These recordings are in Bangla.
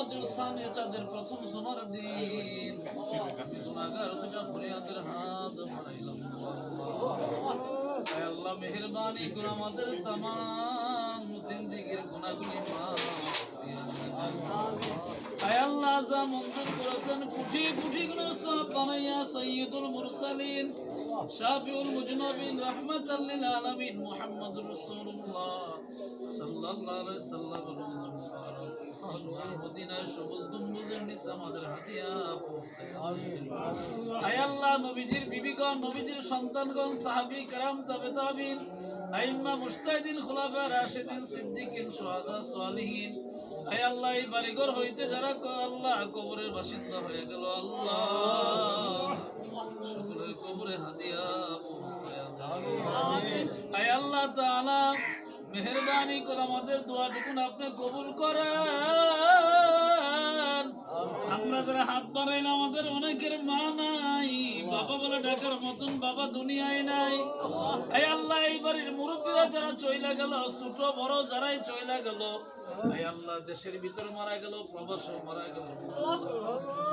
রমাদুল সানি চাঁদের প্রথম সোনার দিন গুনাহগার দুটা ফরিয়াদের হাত বাড়াইলাম আয় আল্লাহ মেহেরবানি করে আমাদের तमाम জিন্দেগীর গুনাহগুলি মাফ করে আয় আল্লাহ যা মঞ্জুর করেছেন কোটি কোটি গুণ সওয়াব বানাইয়া সাইয়্যিদুল মুরসালিন শাফিউল মুজনাবিন রাহমাতাল লিল আলামিন মুহাম্মদুর রাসূলুল্লাহ সাল্লাল্লাহু আলাইহি সাল্লাম মদিনার সবুজ গম্বুজের নিচে আমাদের হাতিয়া পৌঁছে আয় আল্লাহ নবীজির বিবিগণ নবীজির সন্তানগণ সাহাবী کرام তাবে তাবিন আইম্মা মুজতাহিদিন খুলাফা রাশিদিন সিদ্দিকিন শুহাদা সালিহিন আয় আল্লাহ এই বাড়িঘর হইতে যারা আল্লাহ কবরের বাসিন্দা হয়ে গেল আল্লাহ সকলের কবরে হাতিয়া পৌঁছায়া দাও আয় আল্লাহ তাআলা মেহেরবানি করে আমাদের দোয়াটুকুন আপনি কবুল করেন আমরা যারা হাত বাড়াইলাম আমাদের অনেকের মা নাই বাবা বলে ডাকার মতন বাবা দুনিয়ায় নাই আয় আল্লাহ এই বাড়ির মুরব্বীরা যারা চইলা গেল ছোট বড় যারাই চইলা গেল আয় আল্লাহ দেশের ভিতর মারা গেল প্রবাসে মারা গেল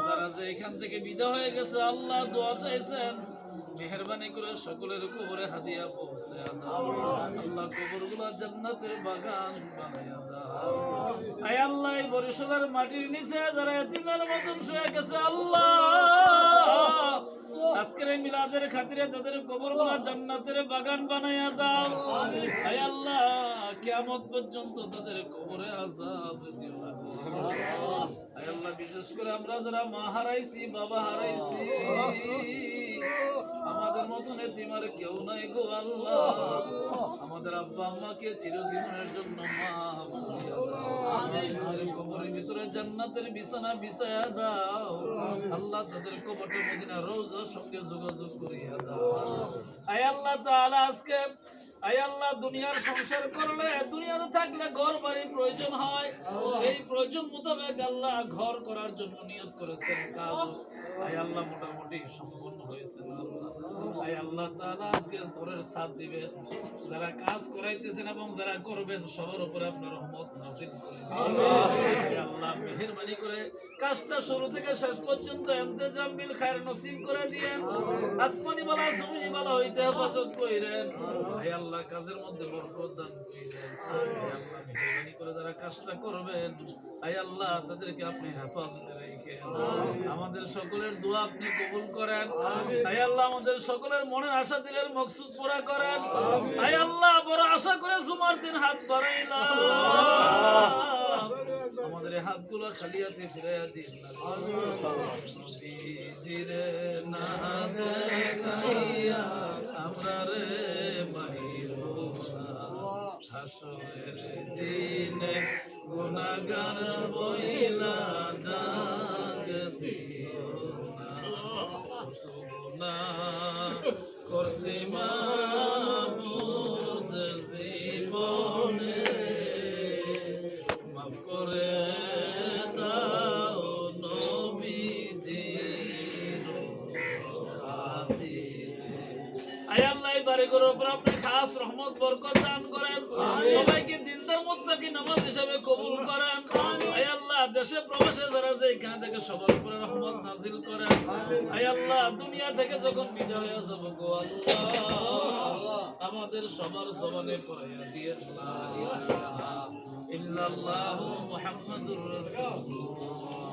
যারা যে এখান থেকে বিদায় হয়ে গেছে আল্লাহ দোয়া চাইছেন মেহেরবানি করে সকলের কবরে হাদিয়া পৌঁছে দাও আল্লাহ কবরগুলো জান্নাতের বাগান বানায়া দাও আয় আল্লাহ এই বরিশালের মাটির নিচে যারা এতিমের মতন শুয়ে গেছে আল্লাহ আজকের এই মিলাদের খাতিরে তাদের কবরগুলো জান্নাতের বাগান বানায়া দাও আয় আল্লাহ কিয়ামত পর্যন্ত তাদের কবরে আযাব দিও না আয় আল্লাহ বিশেষ করে আমরা যারা মা হারাইছি বাবা হারাইছি আমাদের মতন এতিমের কেউ নাই গো আল্লাহ আমাদের আব্বা আম্মাকে চিরজীবনের জন্য মাফ করে দাও আমাদের কবরের ভিতরে জান্নাতের বিছানা বিছায়া দাও আল্লাহ তাদের কবরটা মদিনা রওজার সঙ্গে যোগাযোগ করিয়া দাও আয় আল্লাহ তাআলা আজকে আয় আল্লাহ দুনিয়ার সংসার করলে দুনিয়াতে থাকলে ঘর বাড়ি প্রয়োজন হয় সেই প্রয়োজন মোতাবেক আল্লাহ ঘর করার জন্য নিয়ত করেছেন কাজ আয় আল্লাহ মোটামুটি সম্পূর্ণ হয়েছে আয় আল্লাহ তাআলা আজকে ঘরের সাথ দিবেন যারা কাজ করাইতেছেন এবং যারা করবেন সবার উপরে আপনার রহমত নাযিল করেন আয় আল্লাহ মেহেরবানি করে কাজটা শুরু থেকে শেষ পর্যন্ত ইন্তজাম বিল খায়ের নসিব করে দিয়েন আসমানি বালা জমিনি বালা হইতে হেফাজত কইরেন আয় আল্লাহ কাজের মধ্যে বরকত দান করেন আয় আল্লাহ মেহেরবানি করে যারা কাজটা করবেন আয় আল্লাহ তাদেরকে আপনি হেফাজতে রাখেন আমাদের সকলের দোয়া আপনি কবুল করেন আয় আল্লাহ আমাদের সকলের মনের আশা দিলের মকসুদ পুরা করেন আয় আল্লাহ বড় আশা করে জুমার দিন হাত বাড়াইলাম আমাদের হাতগুলো খালি হাতে ফিরাইয়া দিন নবীজিরে না দেখাইয়া আমরা রে বাহির না হাসরের দিনে গুনাহগার বইলা ডাক দিও না করছি মাবুদ জীবনে মাফ করে দাও নবীজির খাতিরে আয় আল্লাহ এই বাড়িগুলোর উপর আপনি খাস রহমত বরকত দান করেন সবাইকে দিনদার মুত্তাকি নামাজ হিসাবে কবুল করেন আয় আল্লাহ দেশে প্রবাসে যারা যে এখান থেকে সবার উপরে রহমত নাজিল করেন আয় আল্লাহ দুনিয়া থেকে যখন বিদায় হয়ে যাব গো আল্লাহ আমাদের সবার জবানে পড়াইয়া দিয়ে লা ইলাহা ইল্লাল্লাহু মুহাম্মাদুর রাসূলুল্লাহ